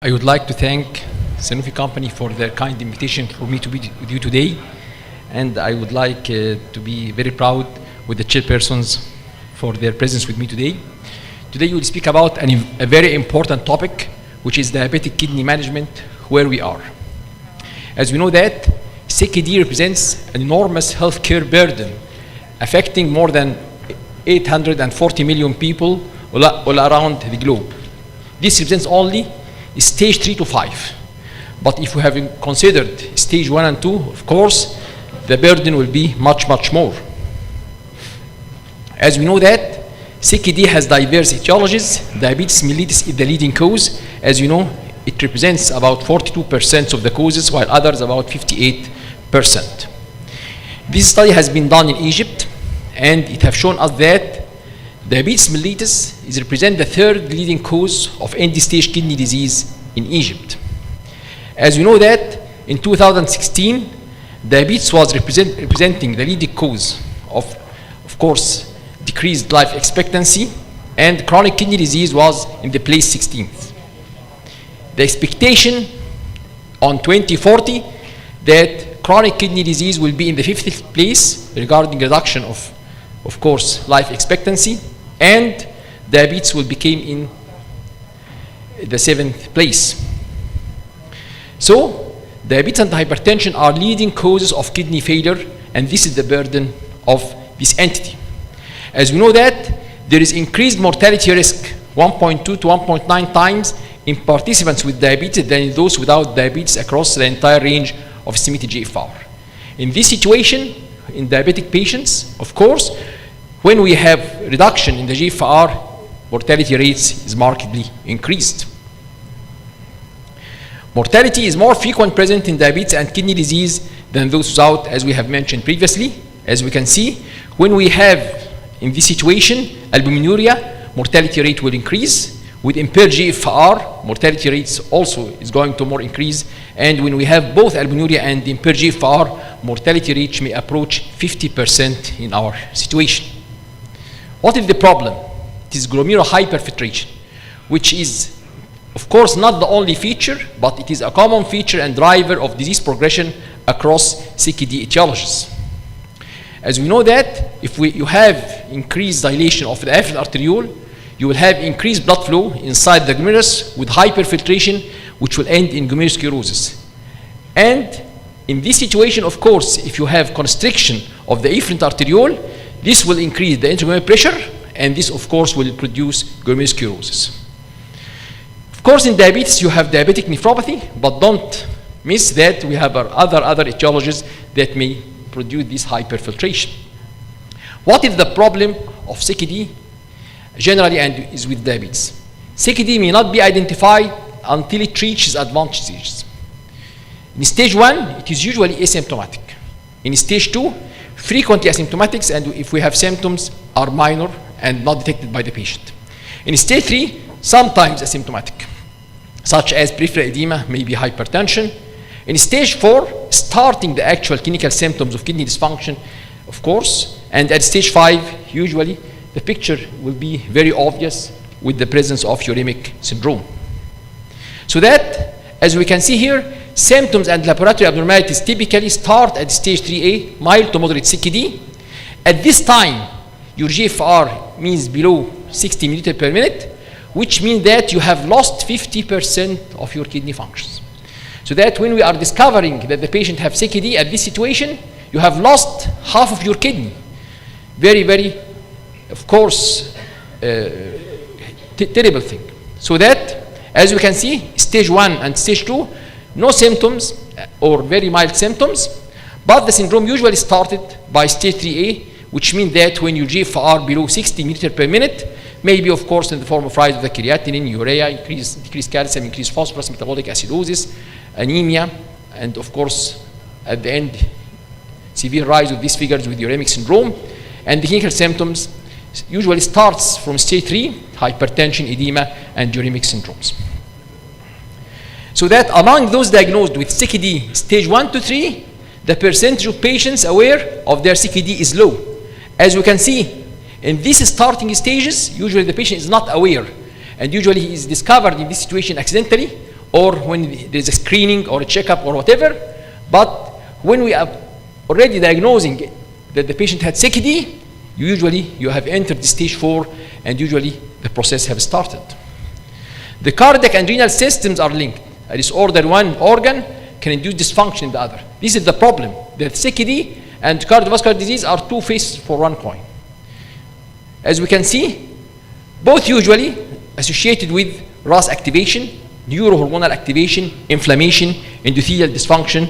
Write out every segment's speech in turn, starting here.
I would like to thank Sanofi Company for their kind invitation for me to be with you today. And I would like to be very proud with the chairpersons for their presence with me today. Today we will speak about a very important topic, which is diabetic kidney management, where we are. As we know that CKD represents an enormous healthcare burden, affecting more than 840 million people all around the globe. This represents only stage 3 to 5. But if we have considered stage 1 and 2, of course, the burden will be much, much more. As we know that CKD has diverse etiologies. Diabetes mellitus is the leading cause. As you know, it represents about 42% of the causes, while others about 58%. This study has been done in Egypt, and it has shown us that diabetes mellitus is represent the third leading cause of end-stage kidney disease in Egypt. As we know that in 2016, diabetes was representing the leading cause of course, decreased life expectancy, and chronic kidney disease was in the place 16th. The expectation on 2040 that chronic kidney disease will be in the 50th place regarding reduction of course, life expectancy, and diabetes will become in the 7th place. So, diabetes and hypertension are leading causes of kidney failure, and this is the burden of this entity. As we know that there is increased mortality risk 1.2 to 1.9 times in participants with diabetes than in those without diabetes across the entire range of estimated GFR. In this situation, in diabetic patients, of course, when we have reduction in the GFR, mortality rates is markedly increased. Mortality is more frequent present in diabetes and kidney disease than those without, as we have mentioned previously. As we can see, when we have in this situation albuminuria, mortality rate will increase. With impaired GFR, mortality rates also is going to more increase. And when we have both albuminuria and impaired GFR, mortality rate may approach 50% in our situation. What is the problem? It is glomerular hyperfiltration, which is, of course, not the only feature, but it is a common feature and driver of disease progression across CKD etiologies. As we know that if you have increased dilation of the afferent arteriole, you will have increased blood flow inside the glomerulus with hyperfiltration, which will end in glomerulosclerosis. And in this situation, of course, if you have constriction of the efferent arteriole, this will increase the intraglomerular pressure, and this, of course, will produce glomerulosclerosis. Of course, in diabetes, you have diabetic nephropathy, but don't miss that we have other etiologies that may produce this hyperfiltration. What is the problem of CKD generally and is with diabetes? CKD may not be identified until it reaches advanced stages. In stage 1, it is usually asymptomatic. In stage 2, frequently asymptomatic, and if we have symptoms, are minor and not detected by the patient. In stage 3, sometimes asymptomatic, such as peripheral edema, maybe hypertension. In stage 4, starting the actual clinical symptoms of kidney dysfunction, of course, and at stage 5, usually the picture will be very obvious with the presence of uremic syndrome. So that, as we can see here, symptoms and laboratory abnormalities typically start at stage 3A, mild to moderate CKD. At this time, your GFR means below 60 milliliters per minute, which means that you have lost 50% of your kidney functions. So that when we are discovering that the patient have CKD at this situation, you have lost half of your kidney. Very, very, of course, terrible thing. So that, as you can see, stage 1 and stage 2, no symptoms or very mild symptoms, but the syndrome usually started by stage 3A, which means that when your GFR below 60 milliliters per minute, maybe of course in the form of rise of the creatinine, urea, decreased calcium, increased phosphorus, metabolic acidosis, anemia, and of course at the end, severe rise of these figures with uremic syndrome. And the clinical symptoms usually starts from stage 3, hypertension, edema, and uremic syndromes. So that among those diagnosed with CKD stage 1 to 3, the percentage of patients aware of their CKD is low. As we can see, in these starting stages, usually the patient is not aware, and usually he is discovered in this situation accidentally, or when there's a screening or a checkup or whatever. But when we are already diagnosing that the patient had CKD, usually you have entered the stage 4 and usually the process have started. The cardiac and renal systems are linked. A disorder in one organ can induce dysfunction in the other. This is the problem, that CKD and cardiovascular disease are two faces for one coin. As we can see, both usually associated with RAS activation, neurohormonal activation, inflammation, endothelial dysfunction,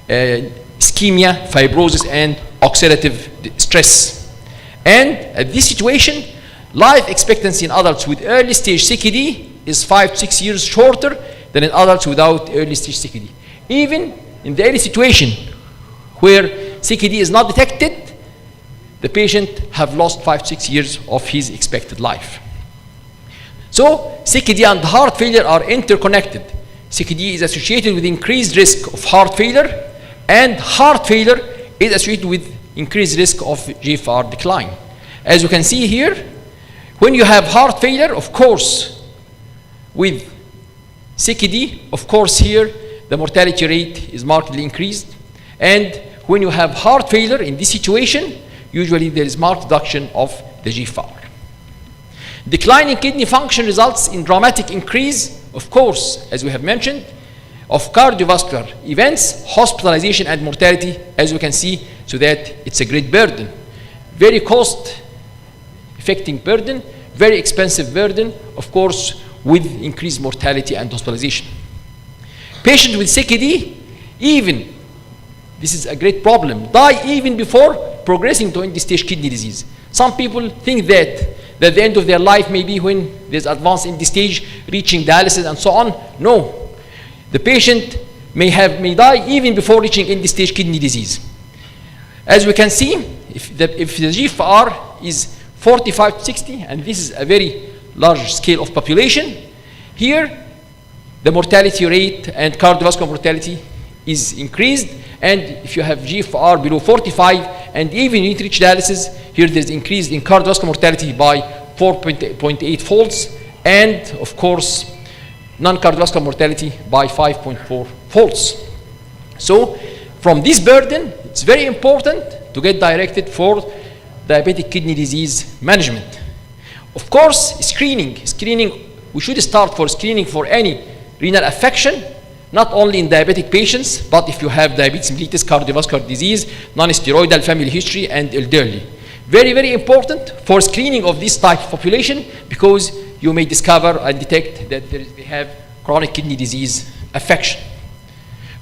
ischemia, fibrosis, and oxidative stress. And at this situation, life expectancy in adults with early stage CKD is 5 to 6 years shorter than in adults without early stage CKD. Even in the early situation where CKD is not detected, the patient have lost 5 to 6 years of his expected life. So CKD and heart failure are interconnected. CKD is associated with increased risk of heart failure, and heart failure is associated with increased risk of GFR decline. As you can see here, when you have heart failure, of course, with CKD, of course here, the mortality rate is markedly increased. And when you have heart failure in this situation, usually there is marked reduction of the GFR. Declining kidney function results in dramatic increase, of course, as we have mentioned, of cardiovascular events, hospitalization, and mortality, as we can see, so that it's a great burden. Very cost-affecting burden, very expensive burden, of course, with increased mortality and hospitalization. Patients with CKD, even, this is a great problem, die even before progressing to end-stage kidney disease. Some people think that the end of their life may be when there's advanced end-stage, reaching dialysis and so on. No. The patient may die even before reaching end-stage kidney disease. As we can see, if the GFR is 45 to 60, and this is a very large scale of population, here the mortality rate and cardiovascular mortality is increased, and if you have GFR below 45 and even you reach dialysis, here there's increase in cardiovascular mortality by 4.8 folds, and of course non-cardiovascular mortality by 5.4 folds. So from this burden, it's very important to get directed for diabetic kidney disease management. Of course, screening, we should start for screening for any renal affection, not only in diabetic patients, but if you have diabetes mellitus, cardiovascular disease, non-steroidal family history, and elderly. Very, very important for screening of this type of population, because you may discover and detect that they have chronic kidney disease affection.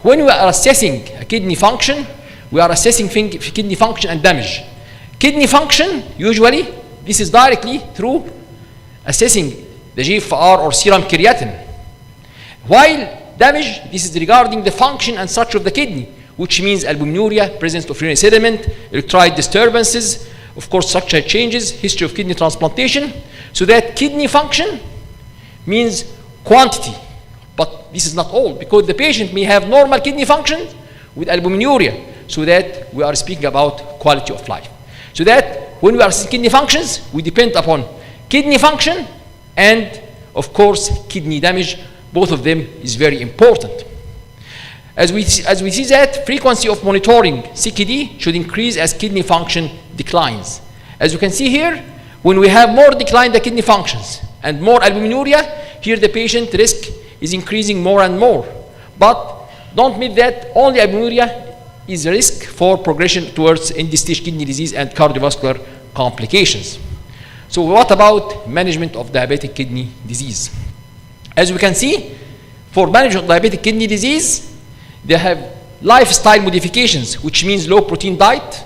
When we are assessing a kidney function, we are assessing kidney function and damage. Kidney function, usually, this is directly through assessing the GFR or serum creatinine. While damage, this is regarding the function and structure of the kidney, which means albuminuria, presence of urinary sediment, electrolyte disturbances, of course structural changes, history of kidney transplantation, so that kidney function means quantity. But this is not all, because the patient may have normal kidney function with albuminuria, so that we are speaking about quality of life. So that when we are assessing kidney functions, we depend upon kidney function and, of course, kidney damage. Both of them is very important. As we see that frequency of monitoring CKD should increase as kidney function declines. As you can see here, when we have more decline in the kidney functions and more albuminuria, here the patient risk is increasing more and more. But don't miss that only albuminuria is a risk for progression towards end-stage kidney disease and cardiovascular complications. So what about management of diabetic kidney disease? As we can see, for management of diabetic kidney disease, they have lifestyle modifications, which means low protein diet,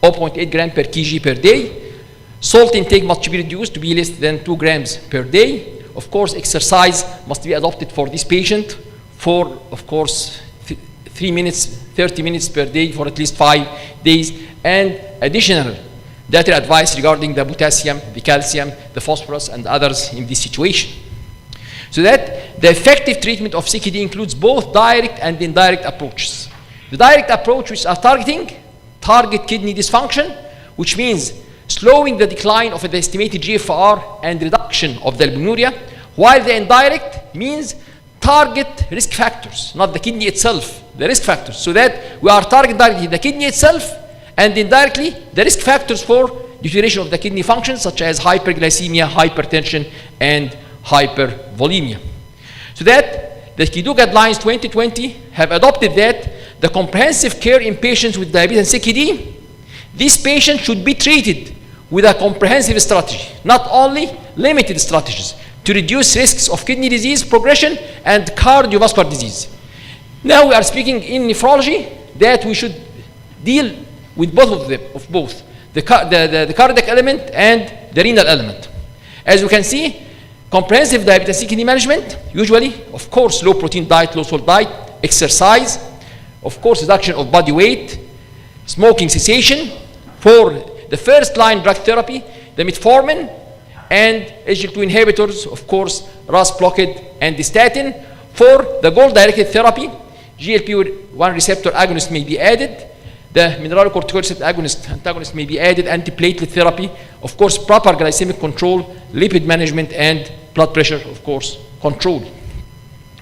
0.8 grams per kg per day. Salt intake must be reduced to be less than 2 grams per day. Of course, exercise must be adopted for this patient for, of course, 30 minutes per day for at least 5 days. And additional dietary advice regarding the potassium, the calcium, the phosphorus, and others in this situation. So that the effective treatment of CKD includes both direct and indirect approaches. The direct approach, which are target kidney dysfunction, which means slowing the decline of the estimated GFR and reduction of the albuminuria, while the indirect means target risk factors, not the kidney itself, the risk factors, so that we are targeting directly the kidney itself and indirectly the risk factors for deterioration of the kidney function, such as hyperglycemia, hypertension, and hypervolemia. So that the KIDO guidelines 2020 have adopted that the comprehensive care in patients with diabetes and CKD, these patients should be treated with a comprehensive strategy, not only limited strategies, to reduce risks of kidney disease progression and cardiovascular disease. Now we are speaking in nephrology that we should deal with both of them, the cardiac element and the renal element. As you can see, comprehensive diabetes and kidney management, usually, of course, low protein diet, low salt diet, exercise, of course, reduction of body weight, smoking cessation. For the first line drug therapy, the metformin and SGLT2 inhibitors, of course, RAS blockade and the statin. For the goal-directed therapy, GLP-1 receptor agonist may be added. The mineralocorticoid agonist, antagonist may be added, antiplatelet therapy, of course, proper glycemic control, lipid management, and blood pressure, of course, control.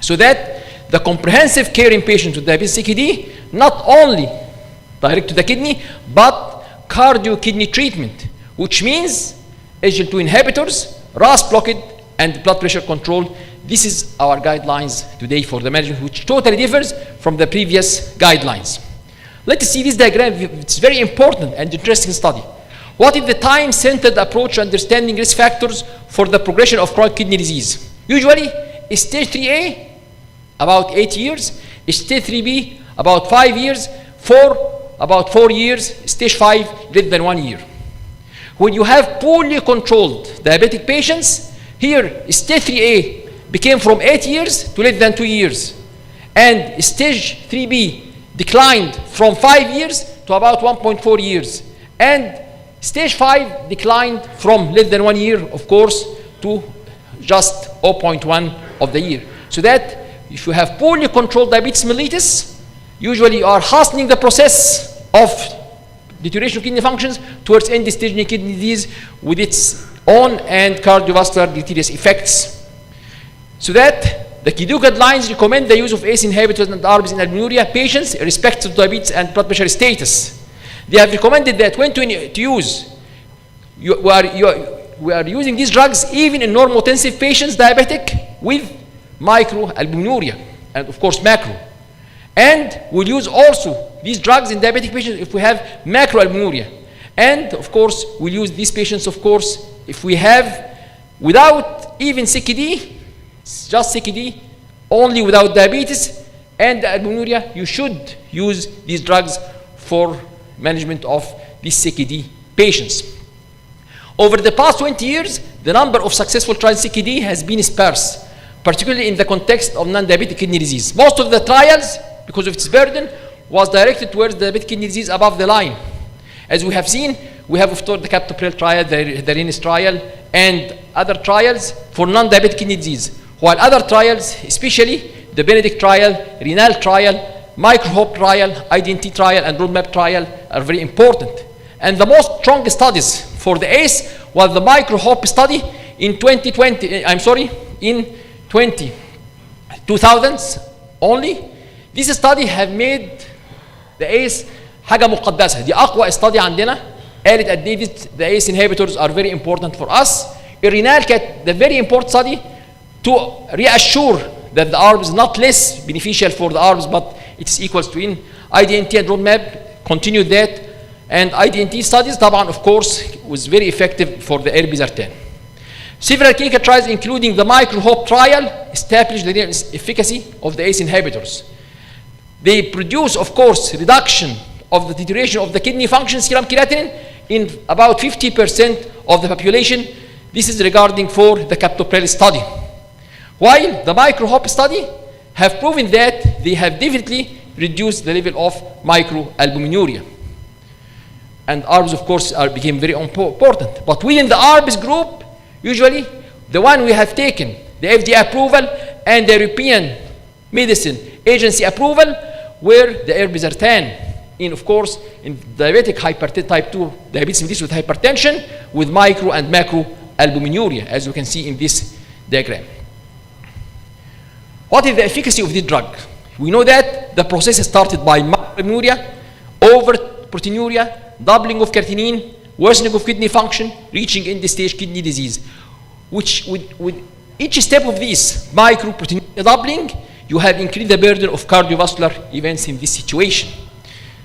So that the comprehensive care in patients with diabetes CKD, not only direct to the kidney, but cardio-kidney treatment, which means SGLT2 inhibitors, RAS blockade, and blood pressure control. This is our guidelines today for the management, which totally differs from the previous guidelines. Let's see this diagram. It's very important and interesting study. What is the time-centered approach to understanding risk factors for the progression of chronic kidney disease? Usually, stage 3A, about 8 years, stage 3B, about 5 years, 4, about 4 years, stage 5, less than 1 year. When you have poorly controlled diabetic patients, here stage 3A became from 8 years to less than 2 years. And stage 3B declined from 5 years to about 1.4 years. And stage 5 declined from less than 1 year, of course, to just 0.1 of the year. So that if you have poorly controlled diabetes mellitus, usually you are hastening the process of deterioration of kidney functions towards end-stage kidney disease with its own and cardiovascular deleterious effects. So that the KIDO guidelines recommend the use of ACE inhibitors and ARBs in albuminuria patients irrespective of diabetes and blood pressure status. They have recommended that when to use, we are using these drugs even in normotensive patients diabetic with microalbuminuria and of course macro. And we'll use also these drugs in diabetic patients if we have macroalbuminuria. And of course, we'll use these patients, of course, if we have without even CKD, just CKD, only without diabetes and albuminuria, you should use these drugs for management of these CKD patients. Over the past 20 years, the number of successful trials in CKD has been sparse, particularly in the context of non-diabetic kidney disease. Most of the trials, because of its burden, was directed towards diabetic kidney disease above the line. As we have seen, we have of course the captopril trial, the RENIS trial, and other trials for non-diabetic kidney disease. While other trials, especially the Benedict trial, renal trial, microhope trial, IDNT trial, and roadmap trial are very important. And the most strong studies for the ACE was the microhope study in 2000s only. This study have made the ACE حاجة مقدسة. دي أقوى study عندنا. قالت قد إيه the ACE inhibitors are very important for us. الرينال كانت the very important study to reassure that the ARBs is not less beneficial for the ARBs, but it's equals to in IDNT and roadmap. Continued that. And IDNT studies, طبعا, of course, was very effective for the erbizartan. Several clinical trials, including the microhope trial, established the efficacy of the ACE inhibitors. They produce, of course, reduction of the deterioration of the kidney function serum creatinine in about 50% of the population. This is regarding for the captopril study. While the microhope study have proven that they have definitely reduced the level of microalbuminuria. And ARBs, of course, became very important. But within the ARBs group, usually the one we have taken, the FDA approval and the European Medicine Agency approval, were the erbizartan, of course, in diabetic type 2 diabetes mellitus with hypertension, with micro and macro albuminuria, as you can see in this diagram. What is the efficacy of this drug? We know that the process started by microalbuminuria, over-proteinuria, doubling of creatinine, worsening of kidney function, reaching end-stage kidney disease. Which with each step of this microproteinuria doubling, you have increased the burden of cardiovascular events in this situation.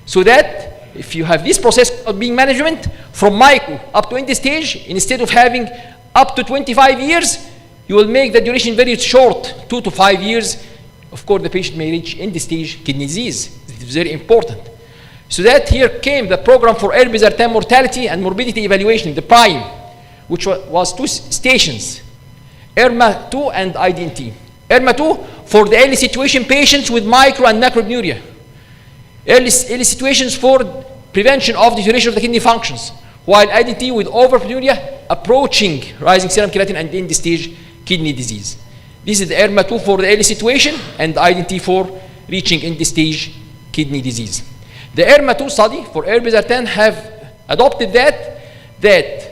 So that if you have this process of being management from micro up to end stage, instead of having up to 25 years, you will make the duration very short, 2 to 5 years. Of course, the patient may reach end stage kidney disease. It is very important. So that here came the program for erbizartan mortality and morbidity evaluation, the PRIME, which was 2 stations, ERMA2 and IDNT. ERMA2 for the early situation patients with micro and macroalbuminuria. Early situations for prevention of deterioration of the kidney functions, while IDNT with overproteinuria approaching rising serum creatinine and end stage kidney disease. This is the ERMA2 for the early situation and IDNT for reaching end stage kidney disease. The ERMA2 study for erbizartan have adopted that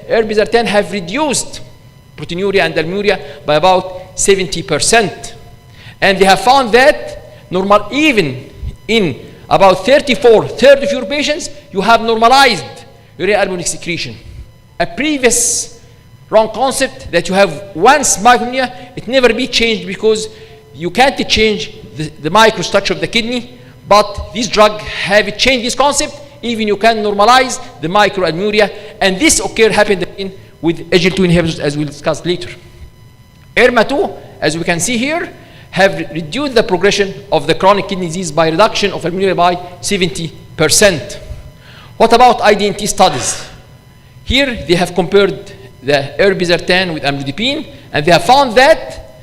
erbizartan have reduced proteinuria and albuminuria by about 70%. And they have found that normal, even in about 34% of your patients, you have normalized urea albumin secretion. A previous wrong concept that you have once microalbuminuria, it never be changed because you can't change the microstructure of the kidney, but this drug have changed this concept. Even you can normalize the microalbuminuria, and this happened again with SGLT2 inhibitors, as we'll discuss later. ERMA2, as we can see here, have reduced the progression of the chronic kidney disease by reduction of albuminuria by 70%. What about IDNT studies? Here they have compared the erbizartan with amlodipine, and they have found that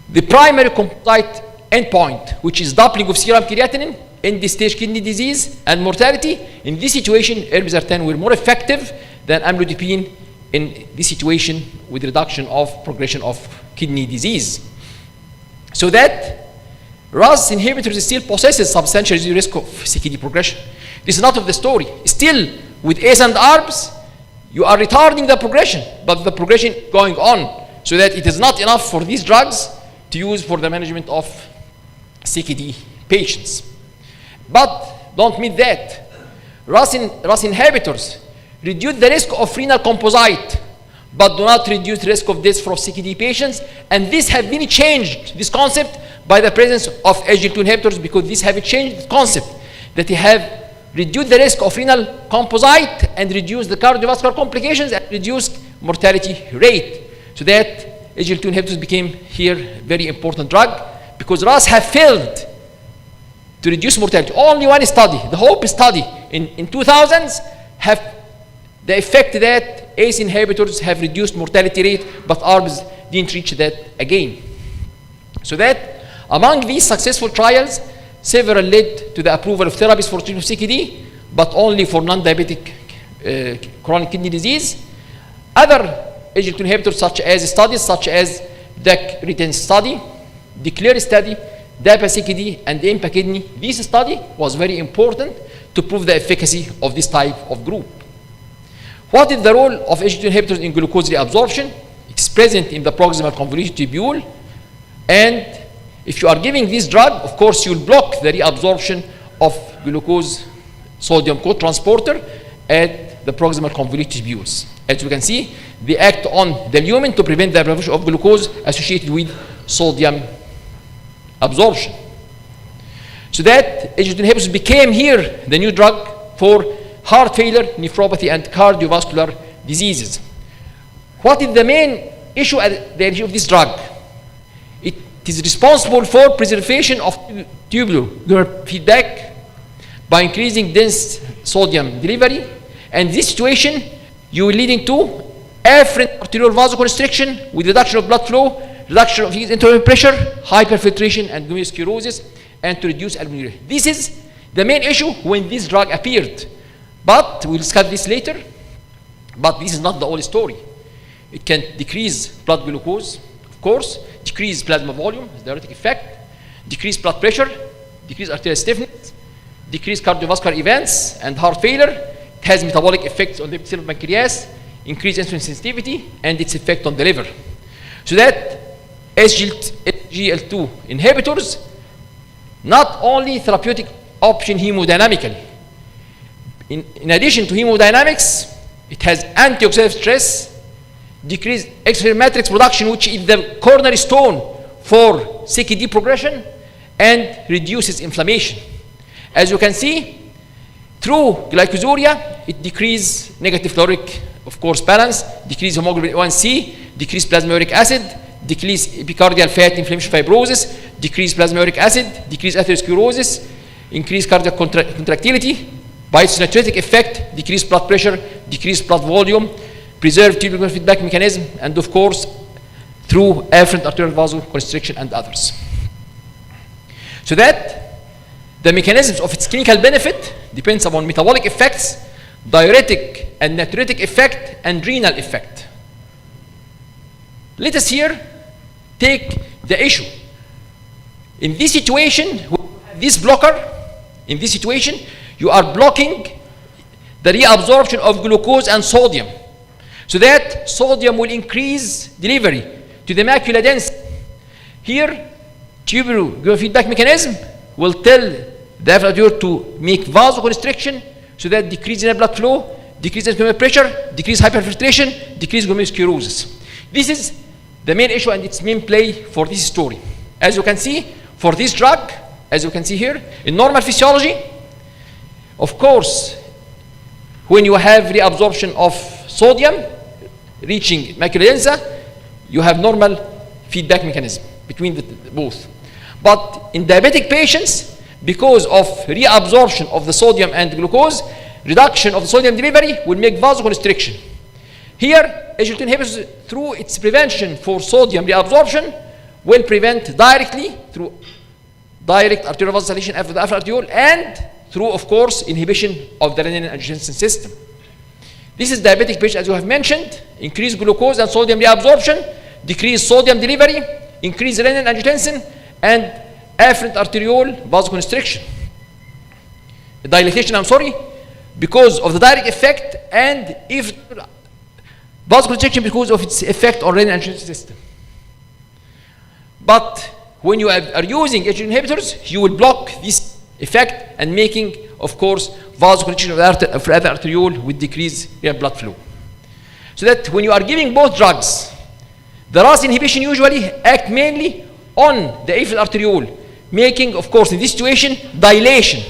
the primary composite endpoint, which is doubling of serum creatinine, end-stage kidney disease, and mortality, in this situation, erbizartan were more effective than amlodipine in this situation with reduction of progression of kidney disease. So that RAS inhibitors still possesses substantial risk of CKD progression. This is not of the story. Still, with ACE and ARBs, you are retarding the progression, but the progression going on, so that it is not enough for these drugs to use for the management of CKD patients. But don't mean that. RAS inhibitors reduce the risk of renal composite, but do not reduce the risk of death for CKD patients. And this has been changed, this concept, by the presence of SGLT2 inhibitors, because this have changed the concept that they have reduced the risk of renal composite and reduced the cardiovascular complications and reduced mortality rate. So that SGLT2 inhibitors became here very important drug, because RAS have failed to reduce mortality. Only one study, the HOPE study in 2000s, have the effect that ACE inhibitors have reduced mortality rate, but ARBs didn't reach that again. So that among these successful trials, several led to the approval of therapies for treatment of CKD, but only for non-diabetic chronic kidney disease. Other SGLT2 inhibitors such as DAC RETEN study, DECLARE study, DAPA CKD, and the IMPA kidney. This study was very important to prove the efficacy of this type of group. What is the role of SGLT2 inhibitors in glucose reabsorption? It's present in the proximal convoluted tubule, and if you are giving this drug, of course, you'll block the reabsorption of glucose sodium co-transporter at the proximal convoluted tubules. As you can see, they act on the lumen to prevent the absorption of glucose associated with sodium absorption. So that SGLT2 inhibitors became here the new drug for heart failure, nephropathy, and cardiovascular diseases. What is the main issue at the issue of this drug? It is responsible for preservation of tubular feedback by increasing dense sodium delivery, and this situation you will leading to afferent arterial vasoconstriction with reduction of blood flow, reduction of internal pressure, hyperfiltration, and glomerulosclerosis, and to reduce albuminuria. This is the main issue when this drug appeared. But we'll discuss this later. But this is not the whole story. It can decrease blood glucose, of course, decrease plasma volume, the diuretic effect, decrease blood pressure, decrease arterial stiffness, decrease cardiovascular events and heart failure. It has metabolic effects on the cell of pancreas, increase insulin sensitivity, and its effect on the liver. So that SGLT SGLT2 inhibitors, not only therapeutic option hemodynamically. In addition to hemodynamics, it has antioxidative stress, decreased extracellular matrix production, which is the cornerstone for CKD progression, and reduces inflammation. As you can see, through glycosuria, it decreases negative caloric, of course, balance, decrease hemoglobin A1C, decrease plasma uric acid, decrease epicardial fat, inflammation, fibrosis, decrease plasma uric acid, decrease atherosclerosis, increase cardiac contractility. By its natriuretic effect, decrease blood pressure, decrease blood volume, preserve tubular feedback mechanism, and of course, through afferent arterial vasoconstriction and others. So that the mechanisms of its clinical benefit depends upon metabolic effects, diuretic and natriuretic effect, and renal effect. Let us here take the issue. In this situation, this blocker, in this situation, you are blocking the reabsorption of glucose and sodium, so that sodium will increase delivery to the macula dense. Here, tubular feedback mechanism will tell the afferent arteriole to make vasoconstriction, so that decrease in blood flow, decrease in glomerular pressure, decrease hyperfiltration, decrease glomerulosclerosis. This is the main issue and its main play for this story. As you can see, for this drug, as you can see here, in normal physiology, of course, when you have reabsorption of sodium reaching macula densa, you have normal feedback mechanism between the both. But in diabetic patients, because of reabsorption of the sodium and glucose, reduction of the sodium delivery will make vasoconstriction. Here, SGLT2 inhibitors, through its prevention for sodium reabsorption, will prevent directly through direct arterial vasodilation after the afferent arteriole, and through, of course, inhibition of the renin-angiotensin system. This is diabetic patient, as you have mentioned, increased glucose and sodium reabsorption, decreased sodium delivery, increased renin-angiotensin, and afferent arteriole vasoconstriction. Dilatation, because of the direct effect, and if vasoconstriction because of its effect on renin-angiotensin system. But when you are using SGLT2 inhibitors, you will block this effect and making, of course, vasoconstriction of the other arteriole with decreased blood flow. So that when you are giving both drugs, the RAS inhibition usually act mainly on the afferent arteriole, making, of course, in this situation, dilation,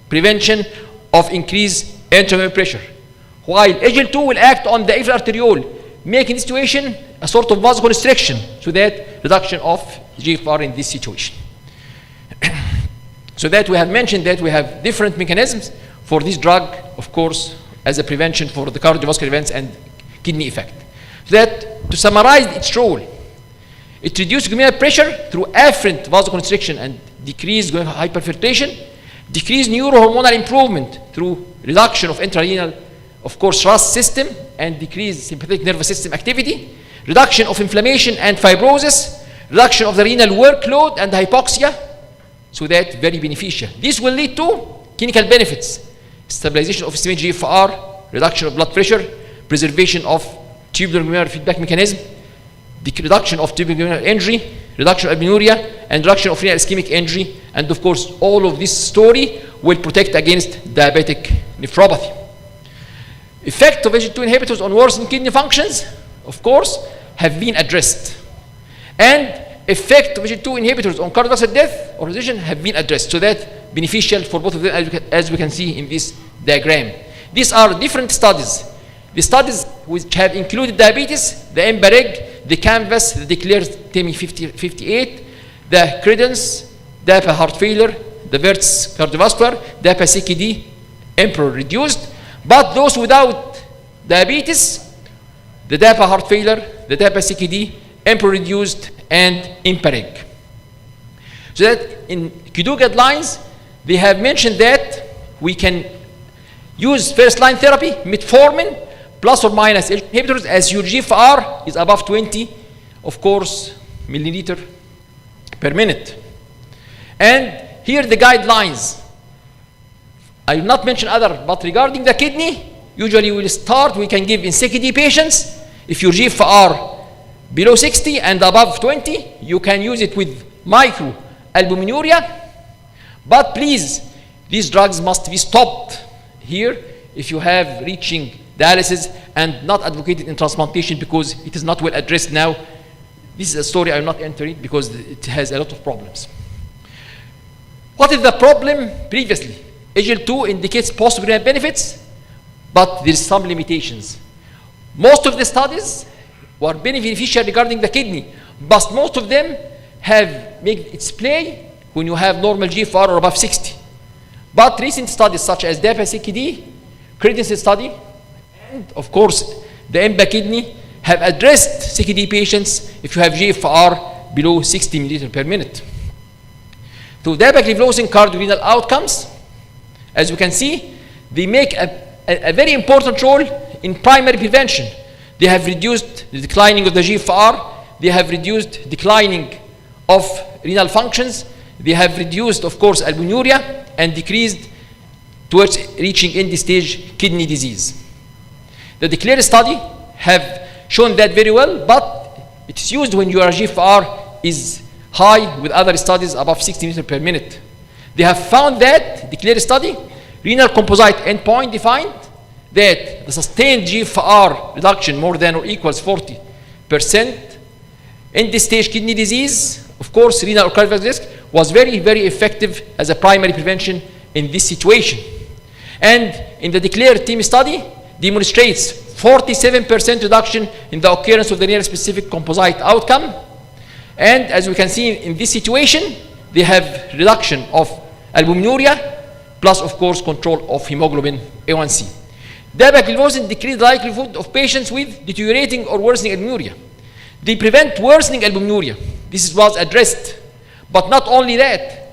prevention of increased intraglomerular pressure. While SGLT2 will act on the afferent arteriole, making this situation a sort of vasoconstriction, so that reduction of GFR in this situation. So that we have mentioned that we have different mechanisms for this drug, of course, as a prevention for the cardiovascular events and kidney effect. So that, to summarize its role, it reduces glomerular pressure through afferent vasoconstriction and decreased hyperfiltration, decreased neurohormonal improvement through reduction of intrarenal, of course, RAS system, and decreased sympathetic nervous system activity, reduction of inflammation and fibrosis, reduction of the renal workload and hypoxia, so that very beneficial. This will lead to clinical benefits: stabilization of estimated GFR, reduction of blood pressure, preservation of tubular glomerular feedback mechanism, reduction of tubular glomerular injury, reduction of albuminuria, and reduction of renal ischemic injury, and of course, all of this story will protect against diabetic nephropathy. Effect of SGLT2 inhibitors on worsened kidney functions, of course, have been addressed. And effect of SGLT2 inhibitors on cardiovascular death or physician have been addressed, so that beneficial for both of them, as we can see in this diagram. These are different studies. The studies which have included diabetes, the EMBA-REG, the CANVAS, the DECLARE TEMI 58, the CREDENCE, DAPA heart failure, the VERTS cardiovascular, DAPA CKD, EMPEROR reduced. But those without diabetes, the DAPA heart failure, the DAPA CKD, EMPEROR reduced, and EMPA-REG. So that in KDIGO guidelines, they have mentioned that we can use first-line therapy, metformin, plus or minus SGLT2 inhibitors, as your GFR is above 20, of course, milliliter per minute. And here the guidelines. I will not mention other, but regarding the kidney, usually we can give in CKD patients, if your GFR Below 60 and above 20, you can use it with microalbuminuria. But please, these drugs must be stopped here if you have reaching dialysis, and not advocated in transplantation because it is not well addressed now. This is a story I will not enter it because it has a lot of problems. What is the problem previously? AGL2 indicates possible renal benefits, but there is some limitations. Most of the studies were beneficial regarding the kidney, but most of them have made its play when you have normal GFR or above 60. But recent studies such as Diabetic CKD, Credence study, and of course the EMBA kidney have addressed CKD patients if you have GFR below 60 milliliters per minute. So diabetic levulosing cardiorenal outcomes, as you can see, they make a very important role in primary prevention. They have reduced the declining of the GFR, they have reduced declining of renal functions, they have reduced, of course, albuminuria, and decreased towards reaching end-stage kidney disease. The DECLARE study have shown that very well, but it's used when your GFR is high with other studies above 60 milliliters per minute. They have found that, DECLARE study, renal composite endpoint defined that the sustained GFR reduction more than or equals 40%, end-stage kidney disease, of course, renal or cardiovascular risk, was very, very effective as a primary prevention in this situation. And in the DECLARE team study, demonstrates 47% reduction in the occurrence of the renal specific composite outcome. And as we can see in this situation, they have reduction of albuminuria, plus of course control of hemoglobin A1C. Diabetic levulosing decrease the likelihood of patients with deteriorating or worsening albuminuria. They prevent worsening albuminuria. This was addressed. But not only that,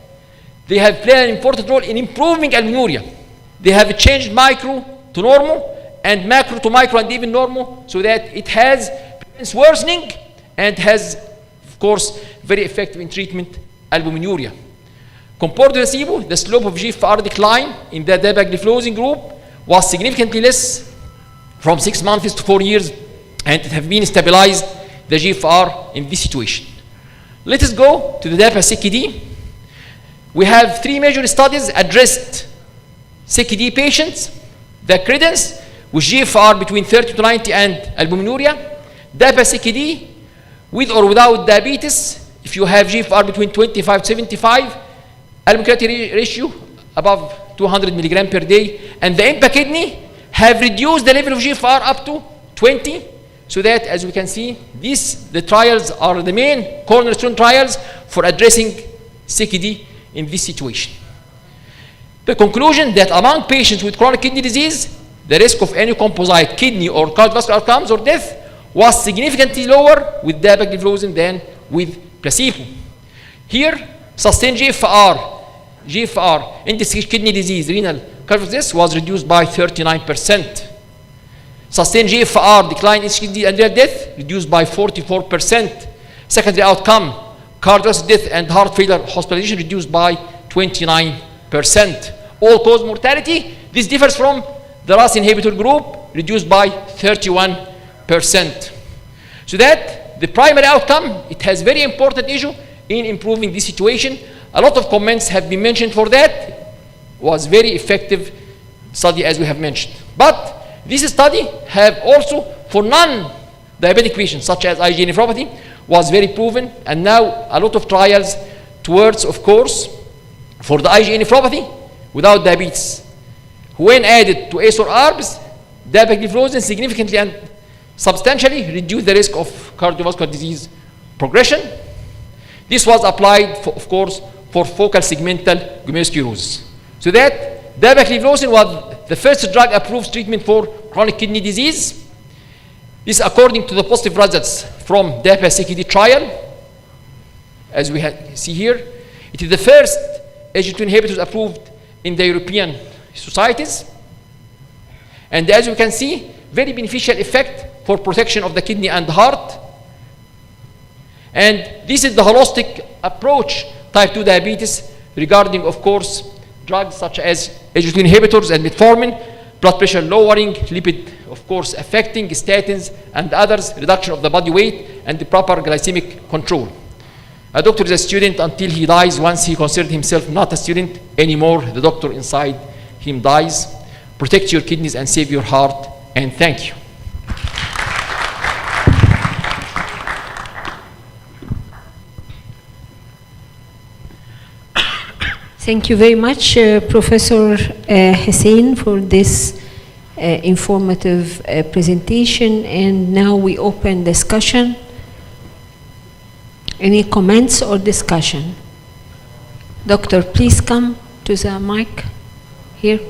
they have played an important role in improving albuminuria. They have changed micro to normal and macro to micro and even normal, so that it has prevents worsening and has, of course, very effective in treatment albuminuria. Compared to placebo, the slope of GFR decline in the diabetic levulosing group was significantly less from 6 months to 4 years, and it have been stabilized the GFR in this situation. Let us go to the diabetic CKD. We have 3 major studies addressed CKD patients, the Credence with GFR between 30 to 90 and albuminuria, diabetic CKD with or without diabetes, if you have GFR between 25 to 75, albumin-creatinine ratio above 200 milligram per day, and the EMBA kidney have reduced the level of GFR up to 20, so that, as we can see, the trials are the main cornerstone trials for addressing CKD in this situation. The conclusion that among patients with chronic kidney disease, the risk of any composite kidney or cardiovascular outcomes or death was significantly lower with diabetic levulosing than with placebo. Here, sustained GFR in this kidney disease, renal cardiovascular death was reduced by 39%. Sustained GFR decline in kidney and renal death reduced by 44%. Secondary outcome, cardiovascular death and heart failure hospitalization reduced by 29%. All-cause mortality, this differs from the RAS inhibitor group, reduced by 31%. So that the primary outcome, it has very important issue in improving this situation. A lot of comments have been mentioned for that. Was very effective study, as we have mentioned. But this study have also for non-diabetic patients such as IgA nephropathy was very proven, and now a lot of trials towards, of course, for the IgA nephropathy without diabetes. When added to ACE or ARBs, diabetic levulosing significantly and substantially reduced the risk of cardiovascular disease progression. This was applied, of course, for focal segmental glomerulosclerosis. So that diabetic levulosing was the first drug approved treatment for chronic kidney disease. This according to the positive results from diabetic CKD trial. As we see here, it is the first AGL2 inhibitors approved in the European societies. And as you can see, very beneficial effect for protection of the kidney and the heart. And this is the holistic approach type 2 diabetes regarding, of course, drugs such as AGL2 inhibitors and metformin, blood pressure lowering, lipid, of course, affecting, statins and others, reduction of the body weight, and the proper glycemic control. A doctor is a student until he dies. Once he considers himself not a student anymore, the doctor inside him dies. Protect your kidneys and save your heart, and thank you. Thank you very much, Professor Hussien, for this informative presentation. And now we open discussion. Any comments or discussion? Doctor, please come to the mic here.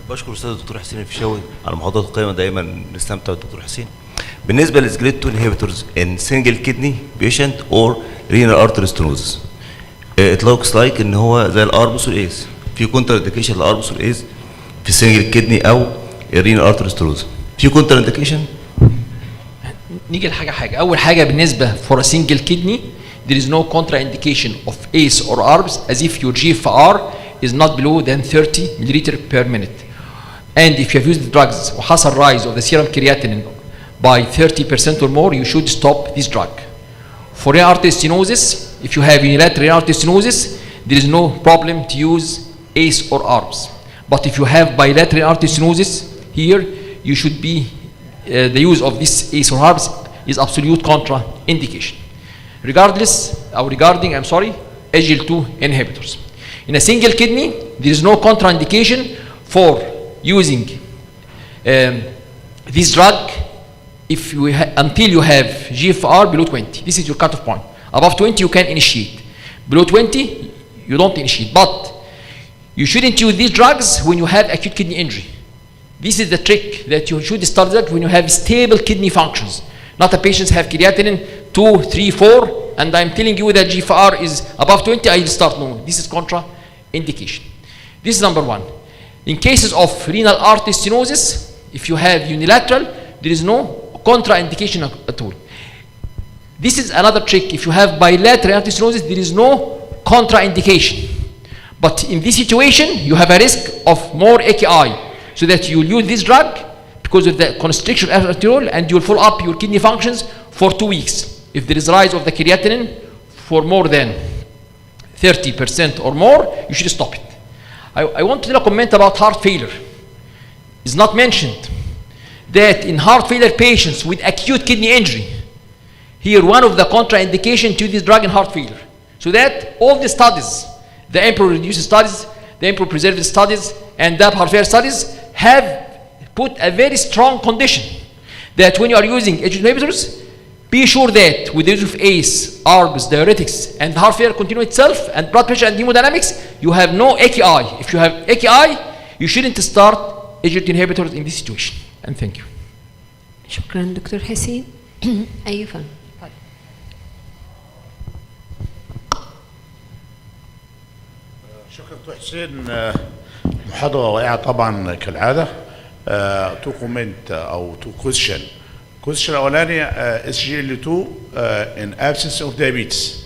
بشكر الاستاذ الدكتور حسين الفيشاوي على المحاضرات القيمه، دايما نستمتع بالدكتور حسين. بالنسبه للسجليت 2 انهبيتورز ان سنجل كدني بيشنت اور رينال ارتري ستينوزس، ات لوكس لايك ان هو زي الاربس والايز، في كونتر انديكيشن للاربس والايز في السنجل كدني او الرينال ارتري ستينوزس، في كونتر انديكيشن. نيجي لحاجه حاجه. اول حاجه بالنسبه for a single kidney there is no contraindication of ACE or ARBs as if your GFR is not below than 30 milliliter per minute. And if you have used the drugs وحصل rise of the serum creatinine by 30% or more, you should stop this drug. For renal artery stenosis, if you have unilateral renal artery stenosis, there is no problem to use ACE or ARBs. But if you have bilateral renal artery stenosis, here you should be, the use of this ACE or ARBs is absolute contraindication. Regarding SGL2 inhibitors. In a single kidney, there is no contraindication for using this drug if you until you have GFR below 20. This is your cutoff point. Above 20, you can initiate. Below 20, you don't initiate. But you shouldn't use these drugs when you have acute kidney injury. This is the trick, that you should start that when you have stable kidney functions. Not the patients have creatinine 2, 3, 4, and I'm telling you that GFR is above 20, I will start. No, this is contraindication. This is number one. In cases of renal artery stenosis, if you have unilateral, there is no contraindication at all. This is another trick. If you have bilateral renal artery stenosis, there is no contraindication. But in this situation, you have a risk of more AKI, so that you will use this drug because of the constriction of arteriole, and you will follow up your kidney functions for 2 weeks. If there is rise of the creatinine for more than 30% or more, you should stop it. I want to comment about heart failure. It's not mentioned that in heart failure patients with acute kidney injury, here one of the contraindication to this drug in heart failure. So that all the studies, the emperor-reduced studies, the emperor-preserved studies, and the heart failure studies have put a very strong condition that when you are using agent inhibitors, be sure that with the use of ACE, ARBs, diuretics, and heart failure continue itself, and blood pressure and hemodynamics, you have no AKI. If you have AKI, you shouldn't start agent inhibitors in this situation. And thank you. شكرا دكتور حسين. أي فن. شكرا دكتور حسين، محاضرة رائعة طبعا كالعادة. تو كومنت أو تو كويشن. الكويشن الأولاني SGL2 in absence of diabetes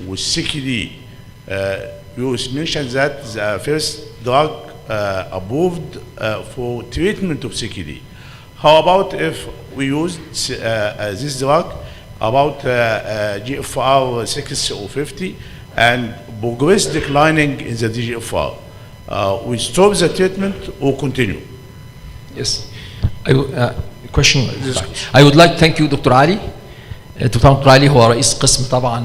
with CKD. You mentioned that the first drug approved for treatment of CKD. How about if we used this drug about GFR 60 or 50 and progress declining in the GFR? We stop the treatment or continue? Yes. Question. I would like to thank you Dr. علي. دكتور علي هو رئيس قسم طبعا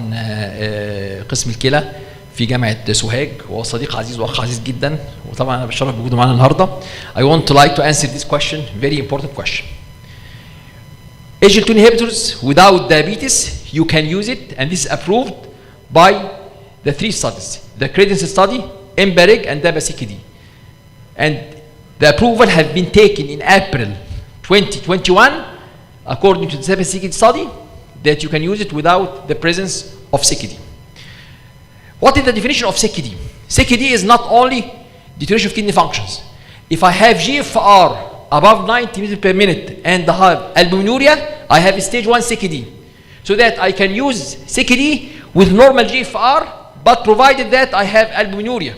قسم الكلى في جامعة سوهاج، وهو صديق عزيز واخ عزيز جدا، وطبعا انا بتشرف بوجوده معانا النهارده. I want to like to answer this question, very important question. SGL2 inhibitors without diabetes, you can use it, and this is approved by the 3 studies, the credence study, Diabetic, and Diabetic. And the approval has been taken in April 2021, according to the Diabetic study, that you can use it without the presence of CKD. What is the definition of CKD? CKD is not only deterioration of kidney functions. If I have GFR above 90 meters per minute and I have albuminuria, I have stage 1 CKD. So that I can use CKD with normal GFR, but provided that I have albuminuria.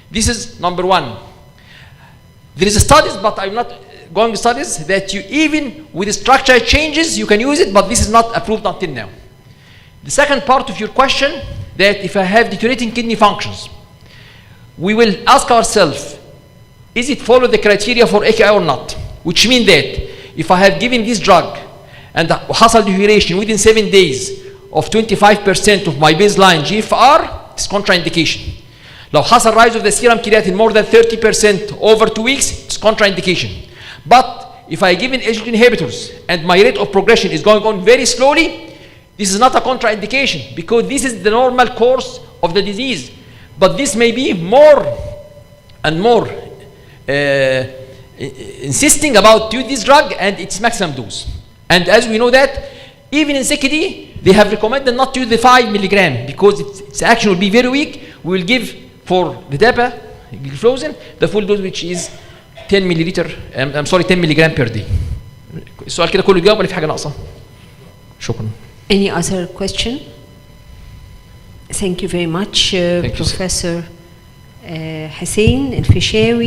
This is number one. There is studies, but I'm not going to studies, that you even with structure changes, you can use it, but this is not approved until now. The second part of your question, that if I have deteriorating kidney functions, we will ask ourselves, is it follow the criteria for AKI or not? Which means that if I have given this drug and Hussien deterioration within 7 days of 25% of my baseline GFR, it's contraindication. Now Hussien rise of the serum creatinine more than 30% over 2 weeks, it's contraindication. But if I give an SGLT inhibitors and my rate of progression is going on very slowly, this is not a contraindication because this is the normal course of the disease. But this may be more and more insisting about use this drug and its maximum dose. And as we know that, even in CKD, they have recommended not to use the 5 milligram because its action will be very weak. We will give for the dapagliflozin the full dose, which is 10 milliliter. 10 milligram per day. السؤال كده كله جاوب ولا في حاجة ناقصة؟ شكرا. Any other question? Thank you very much, Thank you, Professor Hussien El-Fishawy.